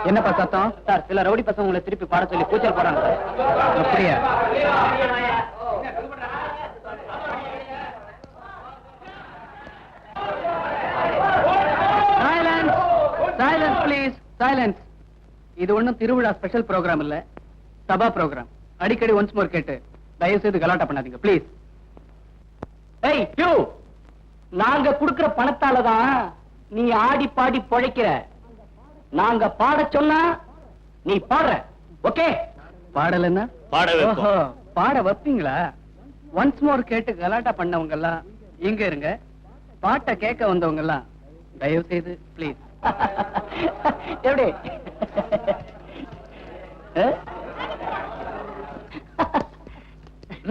என்னப்பா சத்தம்? சார் சில ரவுடி பசங்க உங்களை திருப்பி பாட சொல்லி கூச்சல் போறாங்க சார். அப்படியா? Silence please, silence. இது ஒண்ணும் திருவிழா ஸ்பெஷல் ப்ரோக்ராம் இல்ல, சபா ப்ரோக்ராம். அடிக்கடி ஒன்ஸ் மோர் கேட்டு தயவு செய்து கலாட்டா பண்ணாதீங்க ப்ளீஸ். ஏய் யூ, நாங்க குடுக்கிற பணத்தாலதான் நீ ஆடி பாடி பொழைக்கிற. நாங்க பாட சொன்னா நீ பாடுற. ஓகே? பாடலன்னா பாட வைப்போம். ஓஹோ, பாட வைப்பீங்களா? ஒன்ஸ் மோர் கேட்டு கலாட்டா பண்ணவங்க எல்லாம் இங்க இருங்க, பாட்டை கேட்க வந்தவங்க எல்லாம் தயவு செய்து ப்ளீஸ். எப்படி?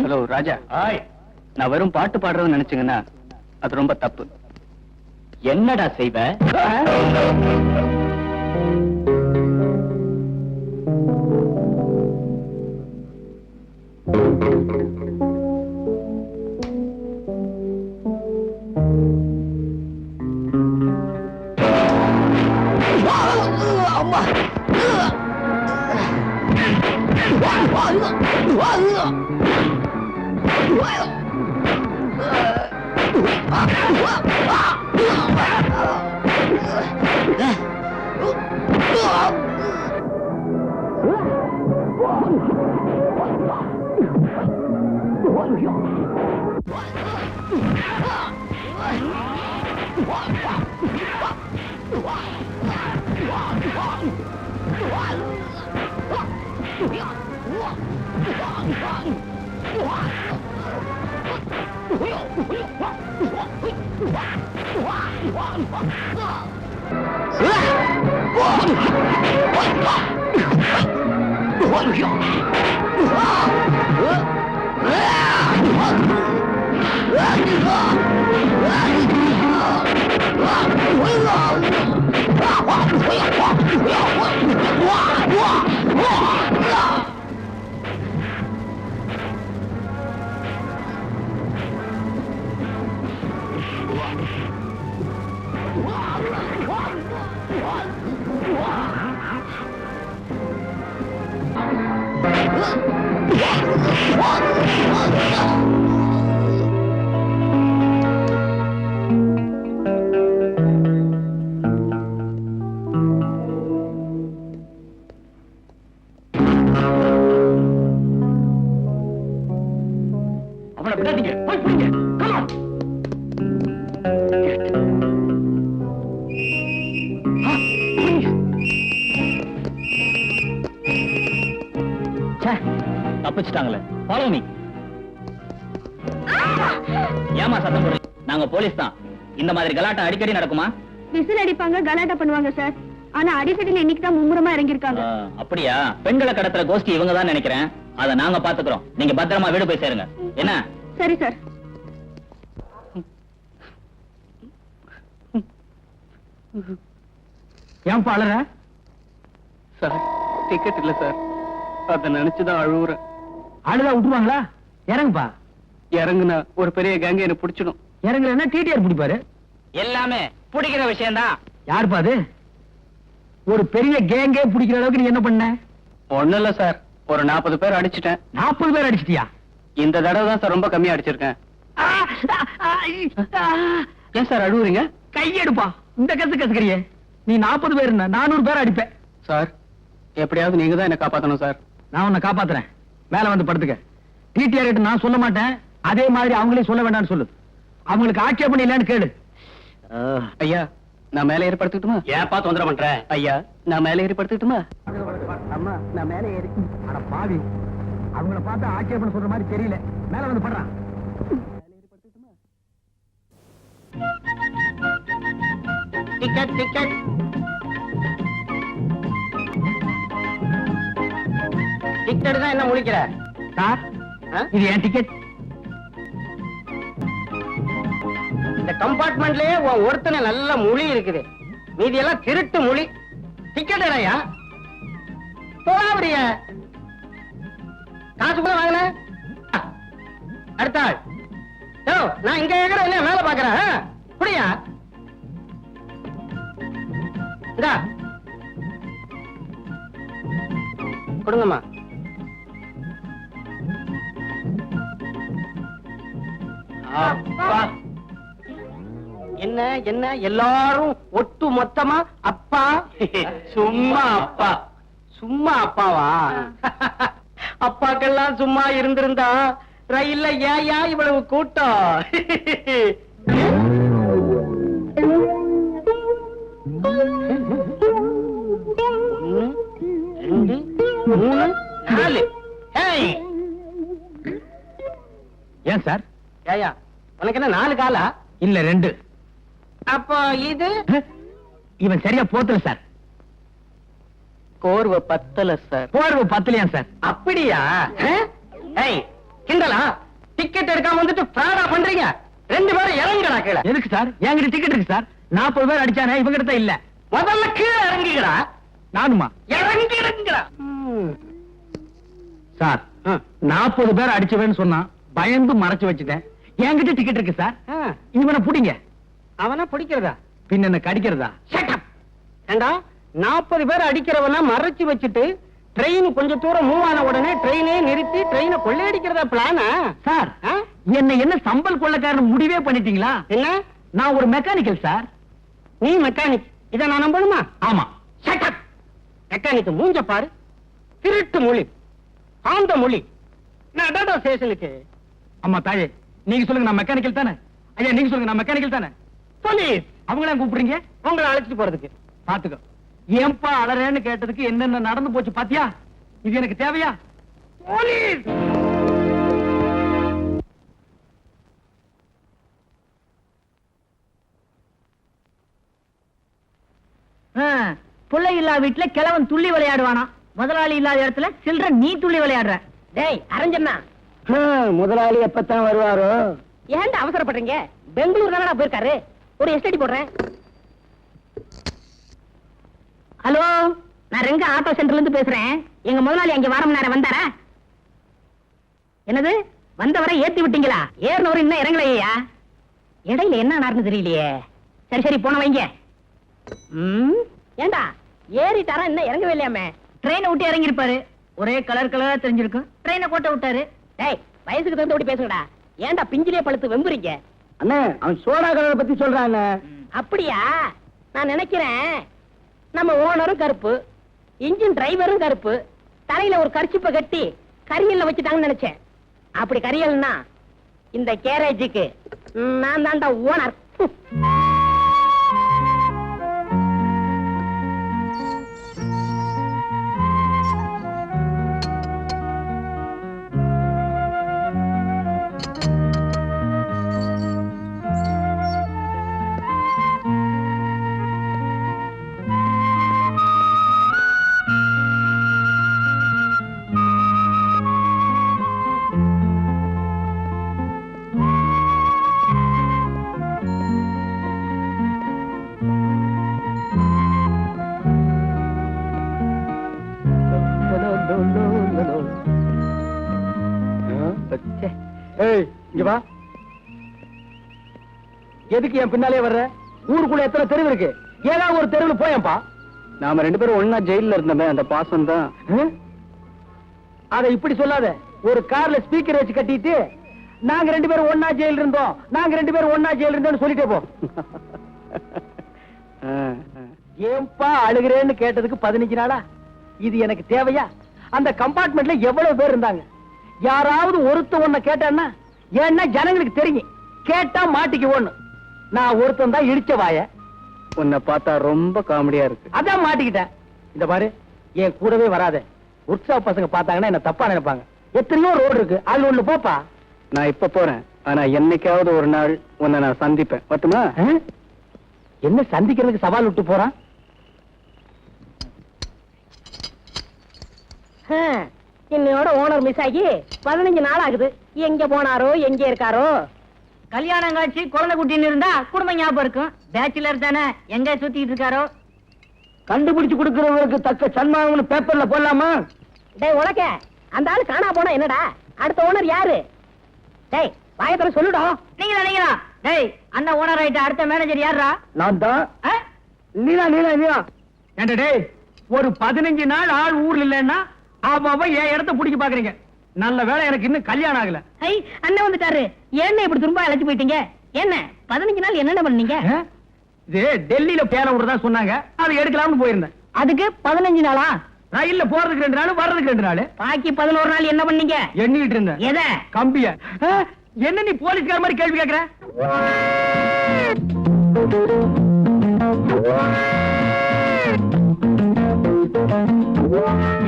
ஹலோ ராஜா, நான் வெறும் பாட்டு பாடுறதுன்னு நினைச்சீங்கன்னா அது ரொம்ப தப்பு. என்னடா செய்வ? அவனை விடாதீங்க, போய் பிடிங்க. Come on. தப்பிச்சிட்டாங்களே. Follow me. ஏமா சத்தம் போடுறீங்க? நாங்க போலீஸ் தான். இந்த மாதிரி கலாட்டா அடிக்கடி நடக்குமா? விசில் அடிப்பாங்க, கலாட்டா பண்ணுவாங்க சார். ஆனா அடிக்கடியில் இன்னைக்கு தான் மும்முரமா இறங்கிருக்காங்க. அப்படியா? பெண்களை கடத்துற கோஷ்டி இவங்க தான் நினைக்கிறேன். அதை நாங்க பாத்துக்கிறோம். நீங்க பத்திரமா வீடு போய் சேருங்க. என்ன? சரி சார். ஏன் பாடுற சார்? டிக்கெட் இல்ல சார், அத நினைச்சுதான் அழுவுறேன். ஆளுதா விட்டுருவாங்களா? இறங்குப்பா. இறங்குனா ஒரு பெரிய கேங்க என்ன பிடிச்சிடும். இறங்குறேன்னா டிடிஆர் பிடிப்பாரு. எல்லாமே பிடிக்கிற விஷயம் தான். யாருப்பா அது? ஒரு பெரிய கேங்கே பிடிக்கிற அளவுக்கு நீ என்ன பண்ண? ஒண்ணும் இல்ல சார், ஒரு 40 பேர் அடிச்சிட்டேன். 40 பேர் அடிச்சிட்டியா? இந்த தடவை தான் சார் ரொம்ப கம்மியா அடிச்சிருக்கேன். ஏன் சார் அழுவுறீங்க? கையெடுப்பா. இந்த கசுக்கறியே. நீ 40 பேர் 400 பேர் அடிப்பேன் சார். எப்படியாவது நீங்க தான் என்ன காப்பாத்தணும் சார். நான் உன்னை காப்பாத்துறேன். மேல வந்து படுத்துக்க. டிடிஆர் கிட்ட நான் சொல்ல மாட்டேன், அதே மாதிரி அவங்களே சொல்ல வேண்டாம்னு சொல்லு. அவங்களுக்கு ஆட்சேபணம் இல்லைன்னு கேளு. ஐயா, நான் மேலே ஏறி படுத்துக்கிட்டுமா? ஏப்பா தொந்தரவு பண்ற? ஐயா, நான் மேலே ஏறி படுத்துக்கிட்டுமா? அம்மா, நான் மேலே ஏறி. அட பாவி, அவங்கள பார்த்தா ஆட்சேபணம் சொல்ற மாதிரி தெரியல. மேல வந்து படுறான். டிக்கெட் டிக்கெட் டிக்கெட் தான் என்ன முழிக்கிற? சார், இது என் டிக்கெட். இந்த கம்பார்ட்மெண்ட்லயே ஒருத்தனை நல்ல மொழி இருக்குது, மீதி எல்லாம் திருட்டு மொழி. டிக்கெட் இல்லையா? போறிய காசு கூட வாங்கின. அடுத்த ஆள். நான் இங்க இருக்கிறேன், என்ன மேல பாக்குறேன். புரியா? கொடுங்கம்மா. அப்பா. என்ன என்ன எல்லாரும் ஒட்டு மொத்தமா அப்பா? சும்மா அப்பா. சும்மா அப்பாவா? அப்பாக்கெல்லாம் சும்மா இருந்திருந்தா ரயில்ல ஏயா இவ்வளவு கூட்டம்? ஒண்ணு, ரெண்டு, மூணு, நாலு. ஏய், ஏன் சார்? ஏயா உனக்கு என்ன 4 காலா? இல்ல 2. அப்போ இது இவன் சரியா போத்தல சார். கோர்வை பத்தல சார். போர்வு 10 சார். அப்படியா? ஏய் கிண்டலா? டிக்கெட் எடுக்காம வந்துட்டு ஃப்ராடா பண்றீங்க? 2 பேரும் இறங்குடா கீழே. எதுக்கு சார்? என்கிட்ட டிக்கெட் இருக்கு சார். 40 பேர் அடிச்சானே, இவங்க கிட்ட இல்ல. முதல்ல கீழே இறங்குடா. நானுமா? இறங்குடா. சார் 40 பேர் அடிச்சவன்னு சொன்னா பயந்து மறைச்சு வச்சுட்டேன். என்கிட்ட டிக்கெட் இருக்கு சார். இவனை புடிங்க. அவனா பிடிக்கிறதா? பின்ன என்ன கடிக்கிறதா? ஏண்டா 40 பேர் அடிக்கிறவனா மறைச்சு வச்சுட்டு ட்ரெயின் கொஞ்சம் தூரம் மூவ் ஆன உடனே ட்ரெயினே நிறுத்தி ட்ரெயினை கொள்ளையடிக்கிறதா பிளானா? சார் என்ன சம்பல் கொள்ளக்காரன் முடிவே பண்ணிட்டீங்களா? என்ன? நான் ஒரு மெக்கானிக்கல் சார். நீ மெக்கானிக்? இத நான் நம்பணுமா? ஆமா. மெக்கானிக் மூஞ்ச பாரு. திருட்டு மொழி, ஆந்த மொழி. நடடா ஸ்டேஷனுக்கு. அம்மா தாயே, நீங்க சொல்லுங்க நான் மெக்கானிக்கல் தானே? ஐயா நீங்க சொல்லுங்க நான் மெக்கானிக்கல் தானே? போலீஸ் அவங்கள கூப்பிடுறீங்க? உங்களை அழைச்சிட்டு போறதுக்கு. பாத்துக்கோ. ஏன்பா அலறேன்னு கேட்டதுக்கு என்னென்ன நடந்து போச்சு பாத்தியா? இது எனக்கு தேவையா? போலீஸ். பிள்ளை இல்லா வீட்டுல கிழவன் துள்ளி விளையாடுவானா? முதலாளி இல்லாத இடத்துல சில்ற நீ துள்ளி விளையாடுற. டேய் அரஞ்சண்ணா, முதலாளி எப்பத்தான் வருவாரோ? ஏன்டா அவசரப்படுறீங்க? பெங்களூர் தானடா போயிருக்காரு. ஒரு எஸ்டடி போடுறேன். ஹலோ, நான் ரெங்க ஆட்டோ சென்டர்ல இருந்து பேசுறேன். எங்க முதலாளி அங்க வாரம் நேரம் வந்தாரா? என்னது வந்தவரை ஏத்தி விட்டீங்களா? ஏறினவரு இன்னும் இறங்கலையா? இடையில என்ன நடந்து தெரியலையே. சரி சரி போன வைங்க. ஏண்டா ஏறிட்டாரா? இன்னும் இறங்கவே இல்லையாமே. ட்ரெயினை விட்டு இறங்கி இருப்பாரு. ஒரே கலர் கலரா தெரிஞ்சிருக்கும். ட்ரெயினை கோட்டை விட்டாரு. டேய் வயசுக்கு தகுந்தபடி பேசுங்கடா. ஏன்டா பிஞ்சிலே பழுத்து வெம்புறீங்க? அண்ணே அவன் சோடா கலரை பத்தி சொல்றான். அப்படியா? நான் நினைக்கிறேன் நம்ம ஓனரும் கருப்பு, இன்ஜின் டிரைவரும் கருப்பு, தலையில ஒரு கர்ச்சிப்பை கட்டி கரியல்ல வச்சுட்டாங்கன்னு நினைச்சேன். அப்படி கரியல்னா இந்த கேரேஜுக்கு நான் தான்டா ஓனர். இங்க வா. எதுக்கு என் பின்னாலே வர்ற? ஊருக்குள்ள எத்தனை தெருவு இருக்கு? ஏதாவது ஒரு தெருவில் போயப்பா. நாம 2 பேரும் ஒண்ணா ஜெயில இருந்தோமே, அந்த பாசம் தான். அத இப்படி சொல்லாத. ஒரு கார்ல ஸ்பீக்கர் வச்சு கட்டிட்டு நாங்க 2 பேரும் ஒண்ணா ஜெயில இருந்தோம், நாங்க 2 பேரும் ஒண்ணா ஜெயில இருந்தோம்னு சொல்லிட்டே போ. ஏன்பா அழுகிறேன்னு கேட்டதுக்கு 15 நாளா? இது எனக்கு தேவையா? அந்த கம்பார்ட்மெண்ட்ல எவ்வளவு பேர் இருந்தாங்க. யாராவது ஒருத்த ஒண்ண கேட்டான்னா, ஏன்னா ஜனங்களுக்கு தெரியும் கேட்டா மாட்டிக்கு ஒண்ணு. நான் ஒருத்தன் தான் இடிச்ச வாய. உன்னை பார்த்தா ரொம்ப காமெடியா இருக்கு. அதான் மாட்டிக்கிட்டேன். இந்த பாரு, என் கூடவே வராத. உற்சாக பசங்க பார்த்தாங்கன்னா என்ன தப்பா நினைப்பாங்க. எத்தனையோ ரோடு இருக்கு, அதுல ஒண்ணு போப்பா. நான் இப்ப போறேன், ஆனா என்னைக்காவது ஒரு நாள் உன்னை நான் சந்திப்பேன். மட்டுமா? என்ன சந்திக்கிறதுக்கு சவால் விட்டு போறான்? இன்னையோட ஓனர் மிஸ் ஆகி 15 நாள் ஆகுது. எங்க போனாரோ, எங்க இருக்காரோ? கல்யாணம் காட்சி குழந்தை குட்டின்னு இருந்தா குடும்பம் ஞாபகம் இருக்கும். பேச்சுலர் தானே, எங்க சுத்திட்டு இருக்காரோ? கண்டுபிடிச்சு கொடுக்கிறவங்களுக்கு தக்க சன்மானம்னு பேப்பர்ல போடலாமா? டேய் உனக்க அந்த ஆளு காணா போனா என்னடா? அடுத்த ஓனர் யாரு? டேய் வாயத்துல சொல்லுடா. நீங்களா? டேய் அண்ணா ஓனர் ஆயிட்ட, அடுத்த மேனேஜர் யாரா? நான் தான். நீலா. ஏண்டா டேய், ஒரு 15 நாள் ஆள் ஊர்ல இல்லன்னா அவன் என் இடத்த பிடிக்க பாக்குறீங்க. நல்ல வேளை எனக்கு இன்னும் கல்யாணம் ஆகல. ஐ அண்ணன் வந்துட்டாரு. என்ன இப்படி திரும்ப அழைச்சு போயிட்டீங்க? என்ன 15 நாள் என்னென்ன பண்ணீங்க? இது டெல்லியில பேர விடுறதா சொன்னாங்க, அதை எடுக்கலாம்னு போயிருந்தேன். அதுக்கு 15 நாளா? ரயில்ல போறதுக்கு 2 நாள், வர்றதுக்கு 2 நாள். பாக்கி 11 நாள் என்ன பண்ணீங்க? எண்ணிட்டு இருந்தேன். எத? கம்பிய. என்ன நீ போலீஸ்கார மாதிரி கேள்வி கேக்குற?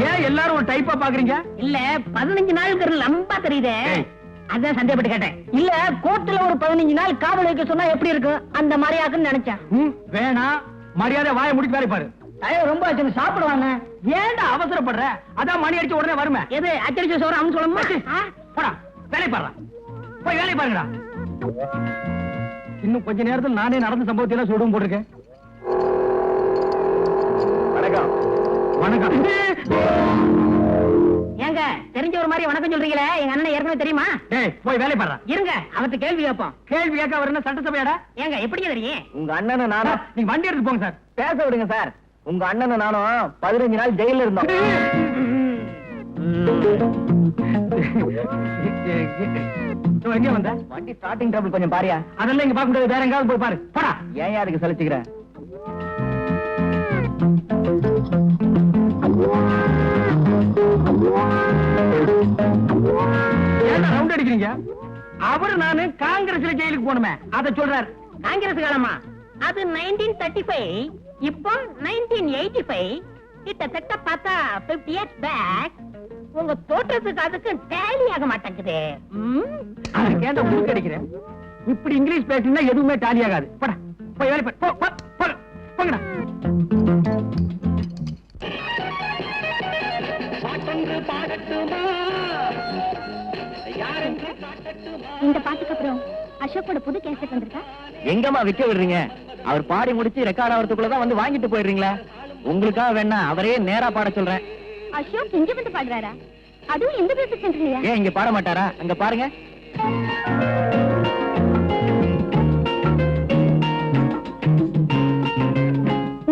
ஏன் எல்லாரும் ஒரு டைப்பா பாக்குறீங்க? இல்ல 15 நாளுக்கு லம்பா தெரியுதே, அதான் சந்தேகப்பட்டு கேட்டேன். இல்ல கோர்ட்ல ஒரு 15 நாள் காவல் வைக்க சொன்னா எப்படி இருக்கும், அந்த மாதிரி ஆகுன்னு நினைச்சேன். வேணாம், மரியாதை வாயை முடிச்சு வேலை பாரு. ரொம்ப ஆச்சு, சாப்பிடுவாங்க. ஏன்டா அவசரப்படுற? அதான் மணி அடிச்ச உடனே வருமே. எது அச்சடிச்ச சோறு அவன் சொல்லுமா? போடா, வேலை பாரு. போய் வேலை பாருங்கடா. இன்னும் கொஞ்ச நேரத்தில் நானே நடந்த சம்பவத்தை எல்லாம் சொல்லுவோம் போட்டிருக்கேன். வணக்கம். வணக்கம். ஏங்க தெரிஞ்ச ஒரு மாதிரி வணக்கம் சொல்றீங்களே, எங்க அண்ணன் ஏற்கனவே தெரியுமா? டேய் போய் வேலை பாரு. இருங்க அவர்கிட்ட கேள்வி கேட்போம். கேள்வி கேட்க அவர் என்ன சட்டசபையாடா? ஏங்க எப்படிங்க தெரியும்? உங்க அண்ணனை நானும். நீங்க வண்டி எடுத்து போங்க சார். பேச விடுங்க சார். உங்க அண்ணன் நானும் 15 நாள் ஜெயில இருந்தோம். எங்க வந்த? வண்டி ஸ்டார்டிங் ட்ரபிள் கொஞ்சம் பாரியா. அதெல்லாம் இங்க பார்க்க முடியாது, வேற எங்காவது போய் பாரு. போடா. ஏன் அதுக்கு சலிச்சுக்கிறேன்? ஏன்டா ரவுண்ட் அடிக்கிறீங்க? அவரு நானு காங்கிரஸ்ல ஜெயிலுக்கு போனுமே, அத சொல்றாரு. காங்கிரஸ் காலமா? அது 1935, இப்போ 1985. கிட்டத்தட்ட பார்த்தா 50 years பேக். உங்க தோற்றத்துக்கு அதுக்கு டேலி ஆக மாட்டேங்குது. ஏன்டா மூக்கு அடிக்கிறேன்? இப்படி இங்கிலீஷ் பேசினா எதுவுமே டாலி ஆகாது. போடா, போய் வேலை பாரு. போங்கடா. இந்த பாட்டுக்கு அப்புறம் அசோக்கோட புது கேசட் வந்திருக்கா? எங்கம்மா விக்க விடுறீங்க? அவர் பாடி முடிச்சு ரெக்கார்ட் ஆகிறதுக்குள்ளதான் வந்து வாங்கிட்டு போயிடுறீங்களா? உங்களுக்காக வேணா அவரே நேரா பாட சொல்றேன். அசோக் இங்க வந்து பாடுறாரா? அதுவும் இந்த மியூசிக் சென்டர்லயா? ஏன் இங்க பாட மாட்டாரா? அங்க பாருங்க.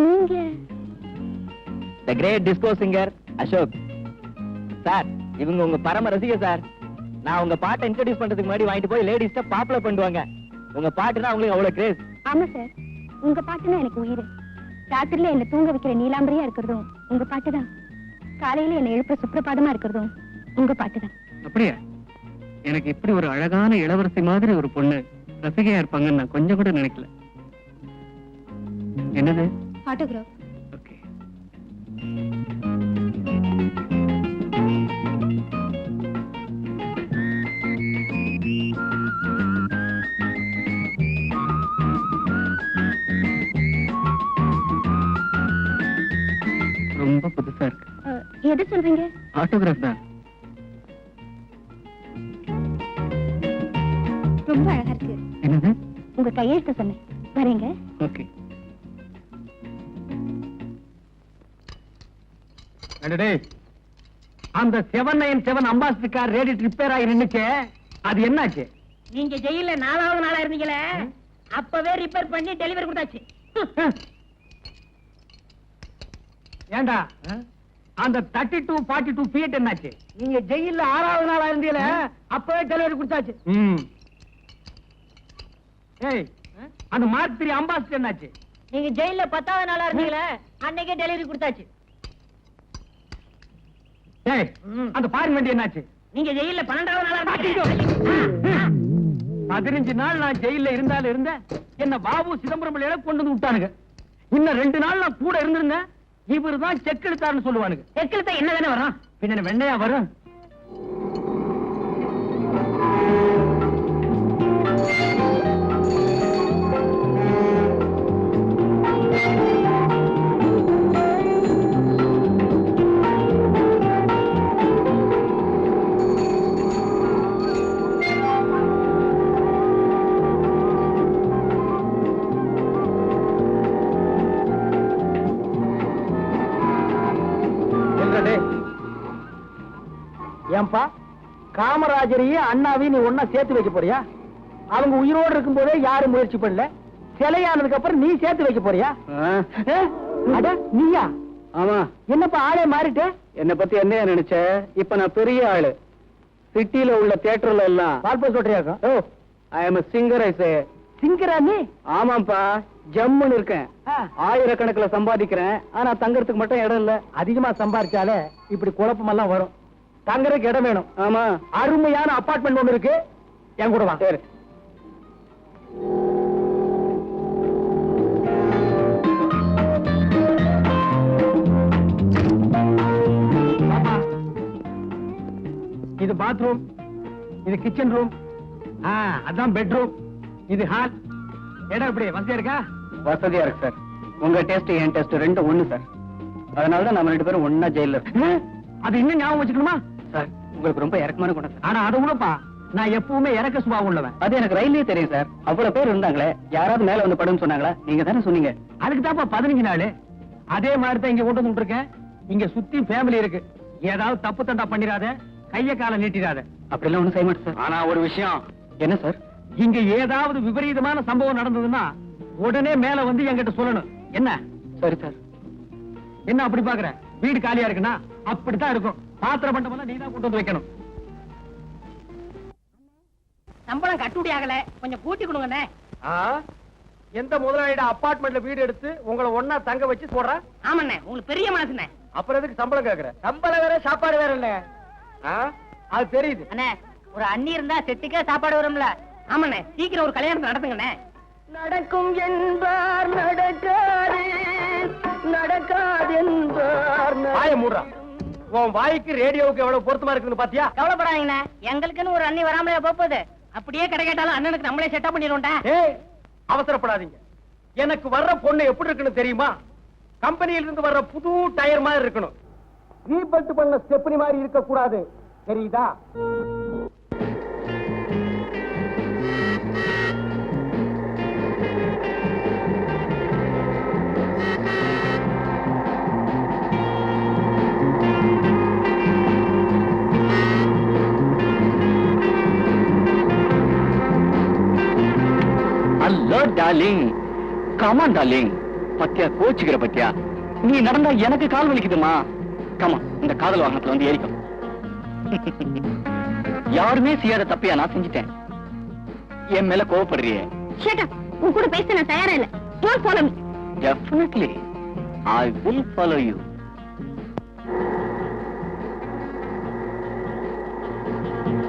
நீங்க the great disco singer Ashok sir. இவங்க உங்க பரம ரசிகர் சார். நான் உங்க பாட்டை இன்ட்ரோடியூஸ் பண்றதுக்கு முன்னாடி வாங்கிட்டு போய் லேடிஸ்ட பாப்புலர் பண்ணுவாங்க. உங்க பாட்டுனா உங்களுக்கு அவ்வளவு கிரேஸ். ஆமா சார், உங்க பாட்டுனா எனக்கு உயிர். ராத்திரில என்ன தூங்க வைக்கிற நீலாம்பரியா இருக்கிறதும் உங்க பாட்டுதான். காலையில என்ன எழுப்புற சுப்பிரபாதமா இருக்கிறதும் உங்க பாட்டுதான். அப்படியா? எனக்கு இப்படி ஒரு அழகான இளவரசி மாதிரி ஒரு பொண்ணு ரசிகையா இருப்பாங்கன்னு நான் கொஞ்சம் கூட நினைக்கல. என்னது? ஆட்டோகிராஃப். ஓகே. ரொம்ப புதுசா இருக்கு. எது சொல்றீங்க? ஆட்டோகிராஃப் தான். ரொம்ப அழகா இருக்கு. என்னது? உங்க கையெழுத்து சொன்னேன். வரேங்க. ஓகே. அந்த 797 அம்பாசிடர் கார் ரேடியேட்டர் ரிப்பேர் ஆகி நின்னுச்சே, அது என்னாச்சு? நீங்க ஜெயில 4வது நாளா இருந்தீங்களே, அப்பவே ரிப்பேர் பண்ணி டெலிவரி கொடுத்தாச்சு. ஏண்டா அந்த 32 42 ஃபீட் என்னாச்சு? நீங்க ஜெயில 6வது நாளா இருந்தீல, அப்பவே டெலிவரி கொடுத்தாச்சு. ஏய், அந்த மார்க் 3 அம்பாசிடர் என்னாச்சு? நீங்க ஜெயில 10வது நாளா இருந்தீங்களே, அன்னைக்கே டெலிவரி கொடுத்தாச்சு. ஏய், அந்த ஃபாரின் வண்டி என்னாச்சு? நீங்க ஜெயில 12வது நாளா இருந்தீங்க. 15 நாள் நான் ஜெயில இருந்தாலும் இருந்தேன். என்ன பாபு சிதம்பரம் பிள்ளையில கொண்டு வந்து விட்டானுங்க. இன்னும் 2 நாள் நான் கூட இருந்திருந்தேன், இவரு தான் செக் எடுத்தாருன்னு சொல்லுவானுங்க. செக் எடுத்தா என்ன தானே வரும்? பின்ன வெண்ணையா வரும். ஏன்பா, காமராஜரையும் அண்ணாவையும் நீ ஒன்னா சேர்த்து வைக்க போறியா? அவங்க உயிரோடு இருக்கும் போதே யாரும் முயற்சி பண்ணல. சிலையானதுக்கு அப்புறம் நீ சேர்த்து வைக்க போறியா? அட நீயா? ஆமா. என்னப்பா ஆளே மாறிட்டு? என்ன பத்தி என்ன நினைச்ச? இப்ப நான் பெரிய ஆளு. சிட்டில உள்ள தியேட்டர்ல எல்லாம் பால்போஸ் சொல்றியாக்கும்? ஓ, ஐ அம் சிங்கர். ஐ சே. சிங்கரா நீ? ஆமாப்பா, ஜம்முன்னு இருக்கேன். ஆ. ஆயிரக்கணக்கில் சம்பாதிக்கிறேன். ஆனா தங்கறதுக்கு மட்டும் இடம் இல்ல. அதிகமா சம்பாரிச்சாலே இப்படி குழப்பமெல்லாம் வரும். தங்கறதுக்கு இடம் வேணும். ஆமா. அருமையான அபார்ட்மெண்ட் ஒண்ணு இருக்கு, என் கூட வா. சரி. இது பாத்ரூம், இது கிச்சன் ரூம், அதான் பெட்ரூம், இது ஹால். இடம் எப்படி வசதியா இருக்கா? வசதியா இருக்கு சார். உங்க டேஸ்ட் என் டேஸ்ட் ரெண்டும் ஒண்ணு சார். அதனாலதான் நம்ம 2 பேரும் ஒன்னா ஜெயில இருக்கோம். அது இன்னும் ஞாபகம் வச்சுக்கணுமா? சார், உங்களுக்கு ரொம்ப இறக்கமான குணம் சார். ஆனா அது கூடப்பா, நான் எப்பவுமே இறக்க சுபாவம் உள்ளவன். அது எனக்கு ரயிலே தெரியும் சார். அவ்வளவு பேர் இருந்தாங்களே, யாராவது மேல வந்து படுன்னு சொன்னாங்களா? நீங்க தானே சொன்னீங்க. அதுக்கு தான்ப்பா 15 நாள். அதே மாதிரி தான் இங்க கொண்டு வந்துருக்கேன். இங்க சுத்தி ஃபேமிலி இருக்கு. ஏதாவது தப்பு தண்டா பண்ணிராத, கைய கால நீட்டிராத. அப்படிலாம் ஒண்ணும் செய்ய மாட்டேன் சார். ஆனா ஒரு விஷயம், என்ன சார்? இங்க ஏதாவது விபரீதமான சம்பவம் நடந்ததுன்னா உடனே மேல வந்து என்கிட்ட சொல்லணும். என்ன? சரி சார். என்ன அப்படி பாக்குற? வீடு காலியா இருக்குன்னா அப்படித்தான் இருக்கும். பாத்திர பண்டமெல்லாம் நீதான் கொண்டு வந்து வைக்கணும். சம்பளம் கட்டுப்படி ஆகல, கொஞ்சம் கூட்டி கொடுங்கண்ணே. எந்த முதலாளியோட அபார்ட்மெண்ட்ல வீடு எடுத்து உங்களை ஒன்னா தங்க வச்சு போடுற? ஆமாண்ணே, உங்களுக்கு பெரிய மனசுண்ணே. அப்புறம் எதுக்கு சம்பளம் கேக்குற? சம்பளம் வேற சாப்பாடு வேற இல்ல. அது தெரியுது. அண்ணே, ஒரு அண்ணி இருந்தா செட்டுக்கே சாப்பாடு வரும்ல. ஆமாண்ணே, சீக்கிரம் ஒரு கல்யாணத்தை நடத்துங்கண்ணே. நடக்கும் என்பார் நடக்காது, நடக்காது என்பார். வாய மூடுறா. உன் வாய்க்கு ரேடியோவுக்கு எவ்வளவு பொருத்தமா இருக்குன்னு பாத்தியா? கவலைப்படாதீங்கண்ணே, எங்களுக்குன்னு ஒரு அண்ணி வராமலே போகுது. அப்படியே கடை கேட்டாலும் அண்ணனுக்கு நம்மளே செட்டப் பண்ணிடுவோம்டா. ஏய், அவசரப்படாதீங்க. எனக்கு வர்ற பொண்ணு எப்படி இருக்குன்னு தெரியுமா? கம்பெனியில இருந்து வர்ற புது டயர் மாதிரி இருக்கணும். ரீபல்ட் பண்ண ஸ்டெப்னி மாதிரி இருக்க கூடாது, தெரியுதா? Hello darling. Come on darling. பத்தியா கோச்சுக்கிற பத்தியா? நீ நடந்தா எனக்கு கால் வலிக்குதுமா. கமா, இந்த காதல் வாகனத்துல வந்து ஏறிக்கும். யாருமே செய்யாத தப்பையா நான் செஞ்சுட்டேன். என் மேல கோவப்படுறியே? Shut up. உன் கூட பேச நான் தயாரா இல்ல. Don't follow me. Definitely, I will follow you.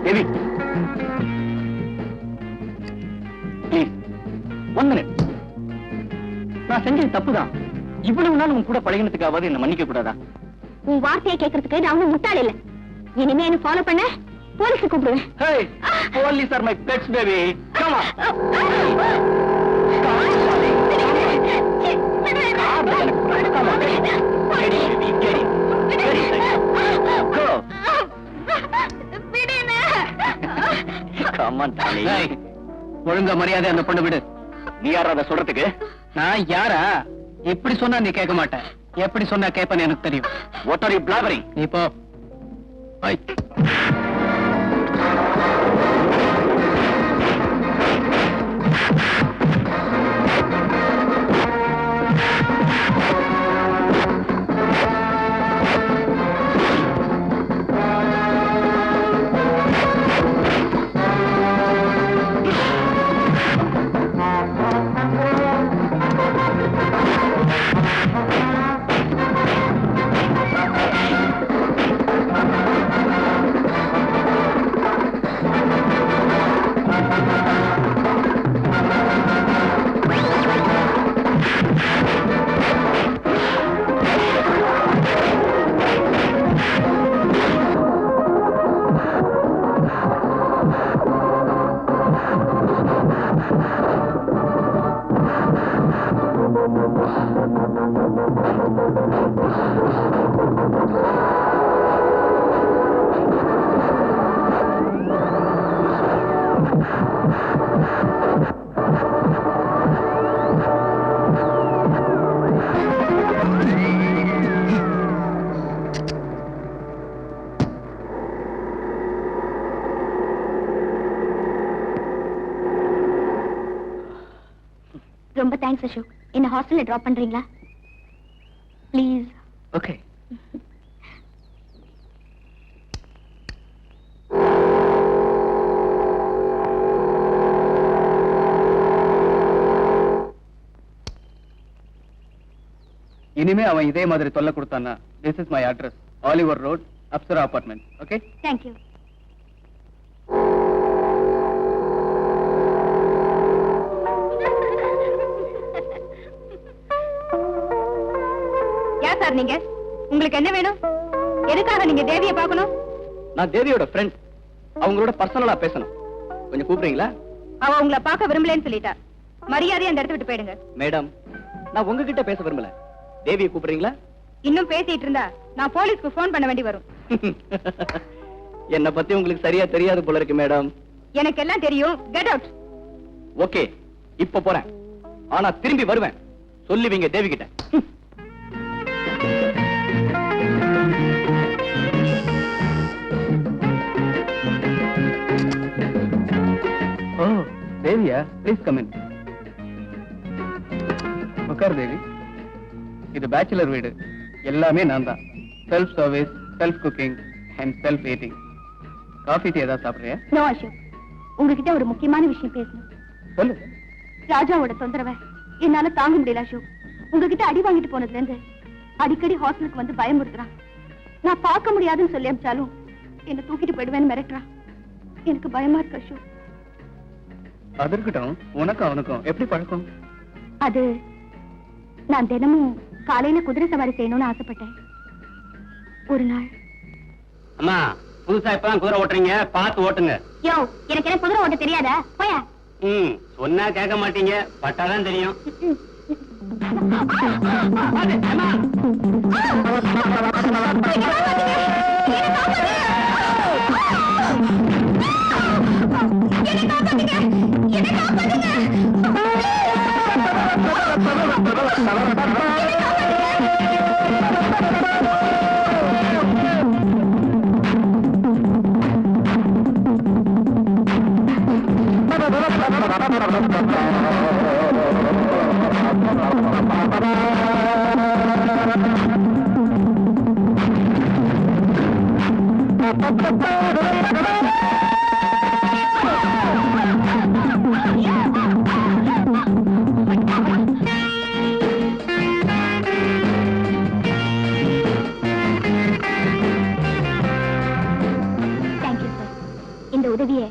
Devi, please, 1 minute. நான் செஞ்சது தப்புதான். இவ்வளவு நாள் உன் கூட பழகினதுக்காவது என்ன மன்னிக்க கூடாதா? உன் வார்த்தையை கேட்கறதுக்கு நான் ஒண்ணும் முட்டாள் இல்ல. இனிமே என்ன ஃபாலோ பண்ண போலீஸ் கூப்பிடுவேன். Hey, police are my pets, baby. Come on. Come on, baby. Get in, baby. Get in. Get in. Go. Come on, darling. Hey, ஒழுங்கா மரியாதை அந்த பொண்ணு விடு. நீ யாரா அதை சொல்றதுக்கு? நான் யாரா? எப்படி சொன்னா நீ கேட்க மாட்ட. எப்படி சொன்னா கேட்பேன்னு எனக்கு தெரியும். What are you blabbering? நீ போ. Bye. ரொம்ப தேங்க்ஸ் அசோக். என்ன ஹாஸ்டல்ல டிராப் பண்றீங்களா? ப்ளீஸ். ஓகே. இனிமே அவன் இதே மாதிரி தொல்லை கொடுத்தானா, this is my address, Oliver road, Apsara apartment. Okay, thank you. யார் சார் நீங்க? உங்களுக்கு என்ன வேணும்? எதுக்காக நீங்க தேவியை பார்க்கணும்? நான் தேவியோட ஃப்ரெண்ட், அவங்களோட பர்சனலா பேசணும். கொஞ்சம் கூப்பிடுறீங்களா? அவ உங்களை பார்க்க விரும்பலன்னு சொல்லிட்டா. மரியாதையை அந்த இடத்த விட்டு போயிடுங்க. மேடம், நான் உங்ககிட்ட பேச விரும்பல. தேவியை கூப்பிடுறீங்களா? இன்னும் பேசிட்டு இருந்தா நான் போலீஸ்க்கு போன் பண்ண வேண்டி வரும். என்ன பத்தி உங்களுக்கு சரியா தெரியாது போல இருக்கு மேடம். எனக்கு எல்லாம் தெரியும். Get out. ஓகே, இப்ப போறேன். ஆனா திரும்பி வருவேன். சொல்லுவீங்க தேவி கிட்ட. ஓ, தேவியா? Please come in. உட்கார் தேவி. இது பேச்சுலர் வீடு. எல்லாமே நான் தான். Self service, self cooking and self eating. Coffee tea ஏதாவது சாப்பிடுறியா? நோ அசோக், உங்ககிட்ட ஒரு முக்கியமான விஷயம் பேசணும். சொல்லு. ராஜாவோட தொந்தரவை என்னால தாங்க முடியல அசோக். உங்ககிட்ட அடி வாங்கிட்டு போனதுல இருந்து அடிக்கடி ஹாஸ்டலுக்கு வந்து பயமுறுத்துறான். நான் பார்க்க முடியாதுன்னு சொல்லி அனுப்பிச்சாலும் என்ன தூக்கிட்டு போயிடுவேன்னு மிரட்டுறான். எனக்கு பயமா இருக்கு அசோக். அது இருக்கட்டும், உனக்கும் அவனுக்கும் எப்படி பழக்கம்? அது நான் தினமும் காலையில குதிரை சவாரி செய்யணும்னு ஆசைப்பட்டேன். ஒரு நாள், அம்மா, புதுசா இப்பதான் குதிரை ஓட்டுறீங்க, பார்த்து ஓட்டுங்க. யோ, எனக்கு என்ன குதிரை ஓட்ட தெரியாதா? போயா. சொன்னா கேட்க மாட்டீங்க, பட்டாதான் தெரியும். இந்த உதவியை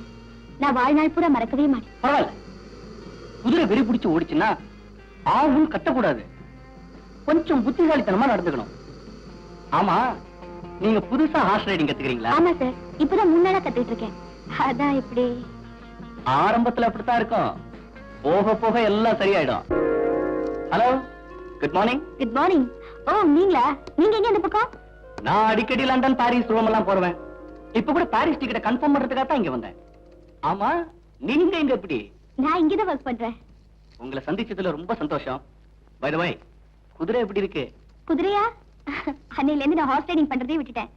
நான் வாழ்நாள் பூரா மறக்கவே மாட்டேன். பரவாயில்ல, குதிரை வெறி பிடிச்சு ஓடிச்சுன்னா ஆவும் கட்டக்கூடாது. கொஞ்சம் புத்திசாலித்தனமா நடந்துக்கணும். ஆமா, நீங்க புதுசா ஹார்ஸ் ரைடிங் கத்துக்கிறீங்களா? ஆமா சார், இப்பதான் 3 நாளா கத்துட்டு இருக்கேன். அதான் இப்படி. ஆரம்பத்துல அப்படித்தான் இருக்கும், போக போக எல்லாம் சரியாயிடும். Hello, good morning. Good morning. ஓ, நீங்களா? நீங்க எங்க இந்த பக்கம்? நான் அடிக்கடி லண்டன், பாரிஸ், ரோம் எல்லாம் போறேன். இப்ப கூட பாரிஸ் டிக்கெட்டை கன்ஃபார்ம் பண்றதுக்காக தான் இங்க வந்தேன். ஆமா, நீங்க இங்க எப்படி? நான் இங்கதான் ஒர்க் பண்றேன். உங்களை சந்திச்சதுல ரொம்ப சந்தோஷம். பை தி வே, குதிரை எப்படி இருக்கு? குதிரையா? அன்னையில இருந்து நான் ஹார்ஸ் ரைடிங் பண்றதே விட்டுட்டேன்.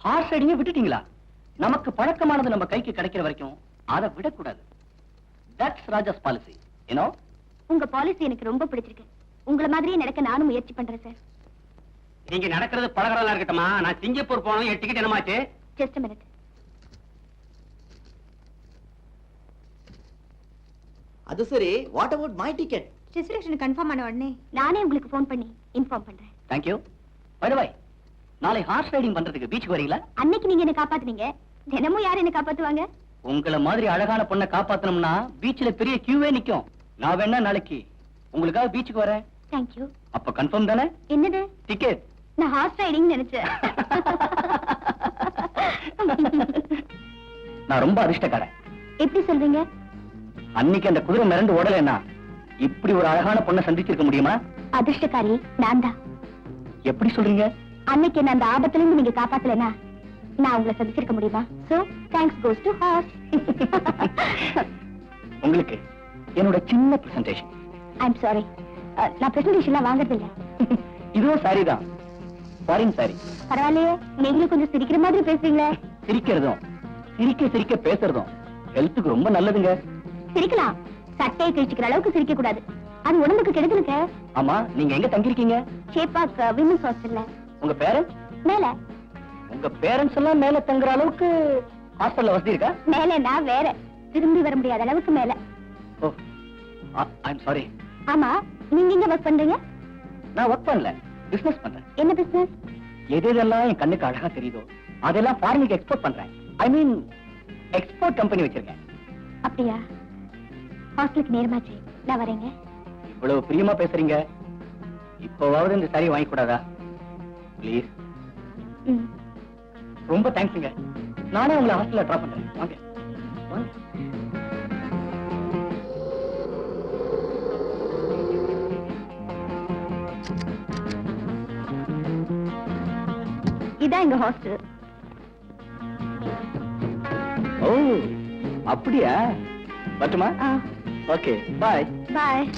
ஹார்ஸ் ரைடிங்க விட்டுட்டீங்களா? நமக்கு பழக்கமானது நம்ம கைக்கு கிடைக்கிற வரைக்கும் அதை விடக்கூடாது. That's Raja's policy, you know. உங்க பாலிசி எனக்கு ரொம்ப பிடிச்சிருக்கு. உங்கள மாதிரியே நடக்க நானும் முயற்சி பண்றேன் சார். நீங்க நடக்கிறது பழகிறதா இருக்கட்டுமா, நான் சிங்கப்பூர் போனோம். என் டிக்கெட் என்னமாச்சு? Just a minute. அது சரி, what about my ticket? Reservation confirm ஆன உடனே நானே உங்களுக்கு ஃபோன் பண்ணி இன்ஃபார்ம் பண்றேன். Thank you. By the way, நாளை ஹார்ஸ் ரைடிங் பண்றதுக்கு பீச்சுக்கு வரீங்களா? அன்னைக்கு நீங்க என்ன காப்பாத்துனீங்க, தினமும் யார் என்ன காப்பாத்துவாங்க? உங்களை மாதிரி அழகான பொண்ணை காப்பாத்தணும்னா பீச்ல பெரிய கியூவே நிக்கும். நான் வேணா நாளைக்கு உங்களுக்காக பீச்சுக்கு வரேன். Thank you. அப்ப கன்ஃபார்ம் தானே? என்னது டிக்கெட்? நான் ஹார்ஸ் ரைடிங் நினைச்சேன். நான் ரொம்ப அதிர்ஷ்டக்காரன். எப்படி சொல்றீங்க? அன்னைக்கு அந்த குதிரை மிரண்டு ஓடலைன்னா இப்படி ஒரு அழகான பொண்ணை சந்திச்சிருக்க முடியுமா? அதிர்ஷ்டக்காரி நான் தான். எப்படி சொல்றீங்க? அன்னைக்கு என்ன அந்த ஆபத்துல இருந்து நீங்க காப்பாத்தலனா நான் உங்களை சந்திச்சிருக்க முடியுமா? So thanks goes to horse. உங்களுக்கு என்னோட சின்ன பிரசன்டேஷன். ஐம் சாரி, நான் பிரசன்டேஷன்லாம் வாங்குறது இல்ல. இதுவும் சாரி தான், ஃபாரின் சாரி. பரவாயில்லையே, நீங்களும் கொஞ்சம் சிரிக்கிற மாதிரி பேசுறீங்களே. சிரிக்கிறதும் சிரிக்க சிரிக்க பேசுறதும் ஹெல்த்துக்கு ரொம்ப நல்லதுங்க. சிரிக்கலாம், சட்டையை கிழிச்சுக்கிற அளவுக்கு சிரிக்க கூடாது. அது உடம்புக்கு கெடுதலுங்க. ஆமா, நீங்க எங்க தங்கிருக்கீங்க? சேப்பாக் விமன்ஸ் ஹாஸ்டல்ல. உங்க பேரண்ட்ஸ்? மேல. உங்க பேரண்ட்ஸ் எல்லாம் மேல தங்குற அளவுக்கு ஹாஸ்டல்ல வசதி இருக்கா? மேலனா வேற, திரும்பி வர முடியாத அளவுக்கு மேல. ஓ, ஐம் சாரி. ஆமா, நீங்க எங்க ஒர்க் பண்றீங்க? நான் ஒர்க் பண்ணல, பிசினஸ் பண்றேன். என்ன பிசினஸ்? எதெல்லாம் என் கண்ணுக்கு அழகா தெரியுதோ அதெல்லாம் ஃபாரினுக்கு எக்ஸ்போர்ட் பண்றேன். ஐ மீன் எக்ஸ்போர்ட் கம்பெனி வச்சிருக்கேன். அப்படியா? ஹாஸ்டலுக்கு நேரமாச்சு, நான் வரேங்க. இவ்வளவு பிரியமா பேசுறீங்க, இப்போவாவது இந்த சாரி வாங்கி கூடாதா? ப்ளீஸ். ம். ரொம்ப தேங்க்ஸுங்க. நானே உங்களை ஹாஸ்டல்ல ட்ராப் பண்றேன். வாங்க. வாங்க. இதான் எங்க ஹாஸ்டல். ஓ, அப்படியா? பட்டுமா? ஓகே, பாய். பாய்.